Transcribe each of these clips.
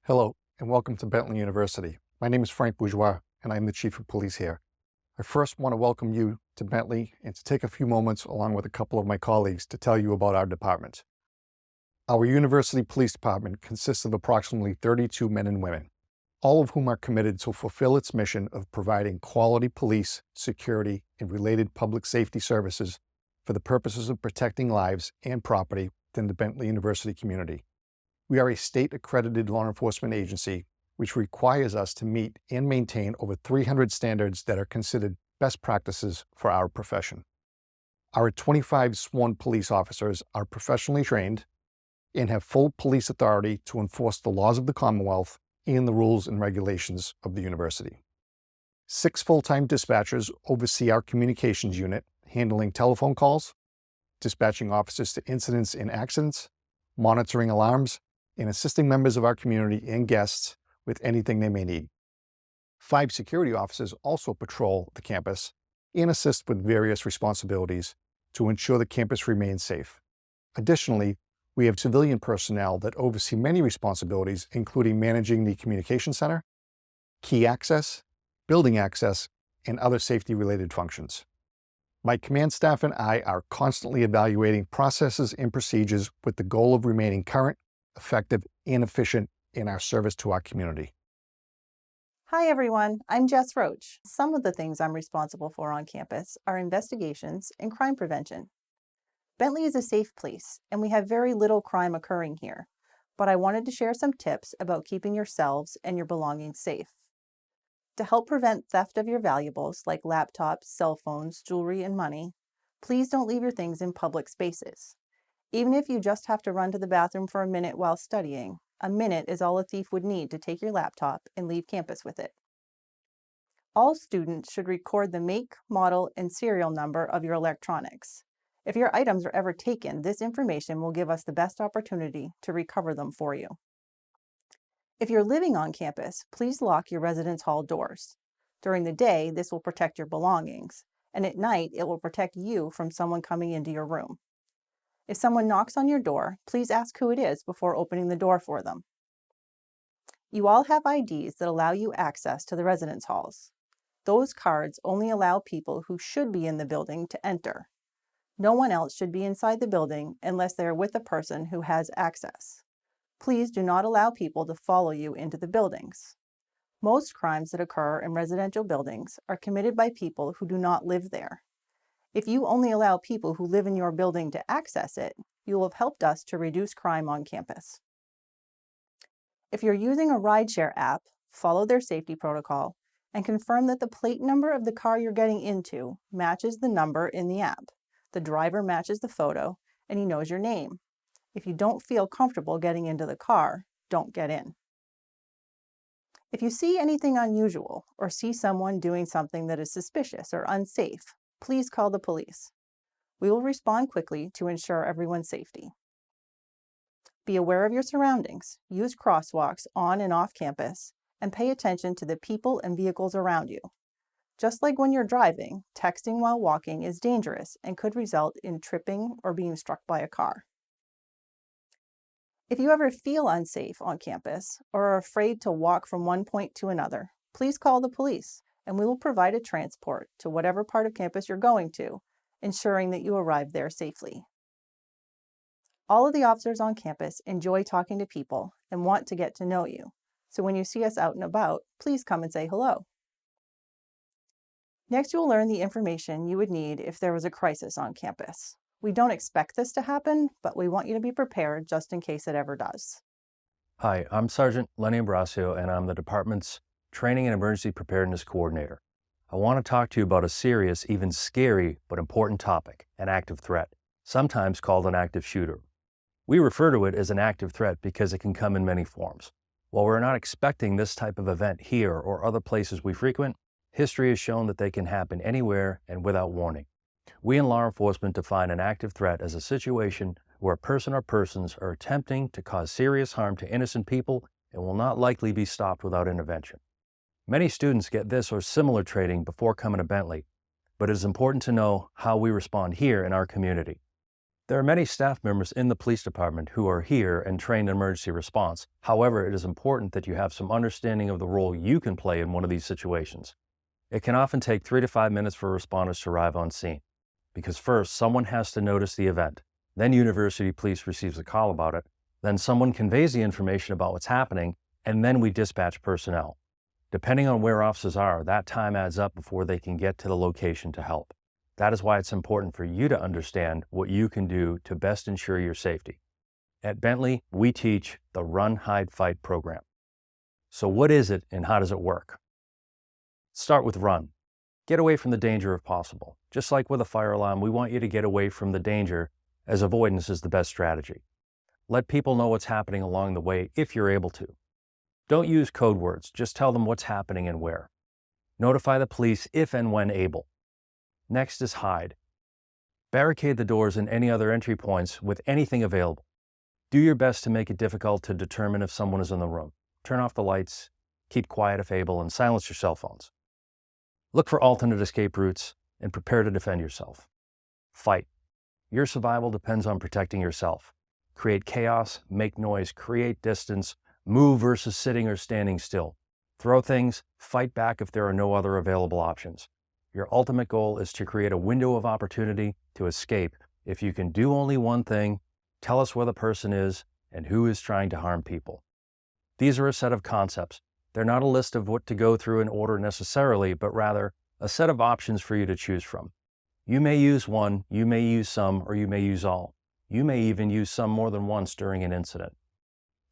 Hello, and welcome to Bentley University. My name is Frank Bourgeois, and I'm the Chief of Police here. I first want to welcome you to Bentley and to take a few moments along with a couple of my colleagues to tell you about our department. Our University Police Department consists of approximately 32 men and women, all of whom are committed to fulfill its mission of providing quality police, security, and related public safety services for the purposes of protecting lives and property within the Bentley University community. We are a state-accredited law enforcement agency, which requires us to meet and maintain over 300 standards that are considered best practices for our profession. Our 25 sworn police officers are professionally trained and have full police authority to enforce the laws of the Commonwealth and the rules and regulations of the university. 6 full-time dispatchers oversee our communications unit, handling telephone calls, dispatching officers to incidents and accidents, monitoring alarms, and assisting members of our community and guests with anything they may need. 5 security officers also patrol the campus and assist with various responsibilities to ensure the campus remains safe. Additionally, we have civilian personnel that oversee many responsibilities, including managing the communication center, key access, building access, and other safety-related functions. My command staff and I are constantly evaluating processes and procedures with the goal of remaining current, effective, and efficient in our service to our community. Hi everyone, I'm Jess Roach. Some of the things I'm responsible for on campus are investigations and crime prevention. Bentley is a safe place, and we have very little crime occurring here, but I wanted to share some tips about keeping yourselves and your belongings safe. To help prevent theft of your valuables like laptops, cell phones, jewelry, and money, please don't leave your things in public spaces. Even if you just have to run to the bathroom for a minute while studying, a minute is all a thief would need to take your laptop and leave campus with it. All students should record the make, model, and serial number of your electronics. If your items are ever taken, this information will give us the best opportunity to recover them for you. If you're living on campus, please lock your residence hall doors. During the day, this will protect your belongings, and at night, it will protect you from someone coming into your room. If someone knocks on your door, please ask who it is before opening the door for them. You all have IDs that allow you access to the residence halls. Those cards only allow people who should be in the building to enter. No one else should be inside the building unless they are with a person who has access. Please do not allow people to follow you into the buildings. Most crimes that occur in residential buildings are committed by people who do not live there. If you only allow people who live in your building to access it, you will have helped us to reduce crime on campus. If you're using a rideshare app, follow their safety protocol and confirm that the plate number of the car you're getting into matches the number in the app. The driver matches the photo and he knows your name. If you don't feel comfortable getting into the car, don't get in. If you see anything unusual or see someone doing something that is suspicious or unsafe, please call the police. We will respond quickly to ensure everyone's safety. Be aware of your surroundings, use crosswalks on and off campus, and pay attention to the people and vehicles around you. Just like when you're driving, texting while walking is dangerous and could result in tripping or being struck by a car. If you ever feel unsafe on campus or are afraid to walk from one point to another, please call the police and we will provide a transport to whatever part of campus you're going to, ensuring that you arrive there safely. All of the officers on campus enjoy talking to people and want to get to know you, so when you see us out and about, please come and say hello. Next, you will learn the information you would need if there was a crisis on campus. We don't expect this to happen, but we want you to be prepared just in case it ever does. Hi, I'm Sergeant Lenny Ambrosio, and I'm the department's Training and Emergency Preparedness Coordinator. I want to talk to you about a serious, even scary, but important topic, an active threat, sometimes called an active shooter. We refer to it as an active threat because it can come in many forms. While we're not expecting this type of event here or other places we frequent, history has shown that they can happen anywhere and without warning. We in law enforcement define an active threat as a situation where a person or persons are attempting to cause serious harm to innocent people and will not likely be stopped without intervention. Many students get this or similar training before coming to Bentley, but it is important to know how we respond here in our community. There are many staff members in the police department who are here and trained in emergency response. However, it is important that you have some understanding of the role you can play in one of these situations. It can often take 3 to 5 minutes for responders to arrive on scene, because first, someone has to notice the event, then University Police receives a call about it, then someone conveys the information about what's happening, and then we dispatch personnel. Depending on where officers are, that time adds up before they can get to the location to help. That is why it's important for you to understand what you can do to best ensure your safety. At Bentley, we teach the Run, Hide, Fight program. So what is it and how does it work? Start with run. Get away from the danger if possible. Just like with a fire alarm, we want you to get away from the danger, as avoidance is the best strategy. Let people know what's happening along the way if you're able to. Don't use code words, just tell them what's happening and where. Notify the police if and when able. Next is hide. Barricade the doors and any other entry points with anything available. Do your best to make it difficult to determine if someone is in the room. Turn off the lights, keep quiet if able, and silence your cell phones. Look for alternate escape routes and prepare to defend yourself. Fight. Your survival depends on protecting yourself. Create chaos, make noise, create distance, move versus sitting or standing still. Throw things, fight back if there are no other available options. Your ultimate goal is to create a window of opportunity to escape. If you can do only one thing, tell us where the person is and who is trying to harm people. These are a set of concepts. They're not a list of what to go through in order necessarily, but rather a set of options for you to choose from. You may use one, you may use some, or you may use all. You may even use some more than once during an incident.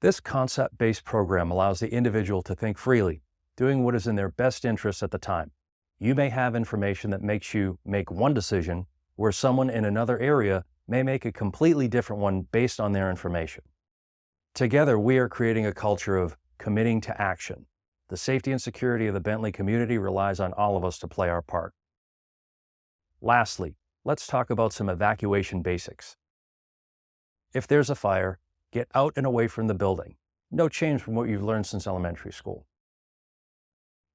This concept-based program allows the individual to think freely, doing what is in their best interest at the time. You may have information that makes you make one decision, where someone in another area may make a completely different one based on their information. Together, we are creating a culture of committing to action. The safety and security of the Bentley community relies on all of us to play our part. Lastly, let's talk about some evacuation basics. If there's a fire, get out and away from the building. No change from what you've learned since elementary school.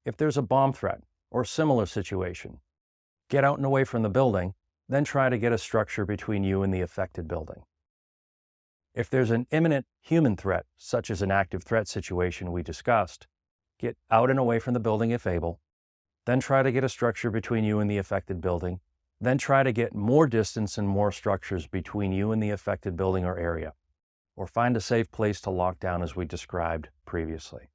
If there's a bomb threat or similar situation, get out and away from the building, then try to get a structure between you and the affected building. If there's an imminent human threat, such as an active threat situation we discussed, get out and away from the building if able, then try to get a structure between you and the affected building, then try to get more distance and more structures between you and the affected building or area, or find a safe place to lock down as we described previously.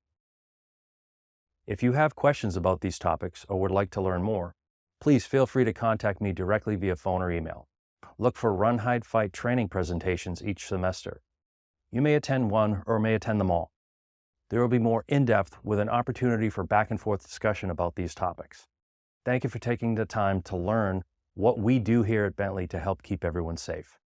If you have questions about these topics or would like to learn more, please feel free to contact me directly via phone or email. Look for Run, Hide, Fight training presentations each semester. You may attend one or may attend them all. There will be more in-depth with an opportunity for back and forth discussion about these topics. Thank you for taking the time to learn what we do here at Bentley to help keep everyone safe.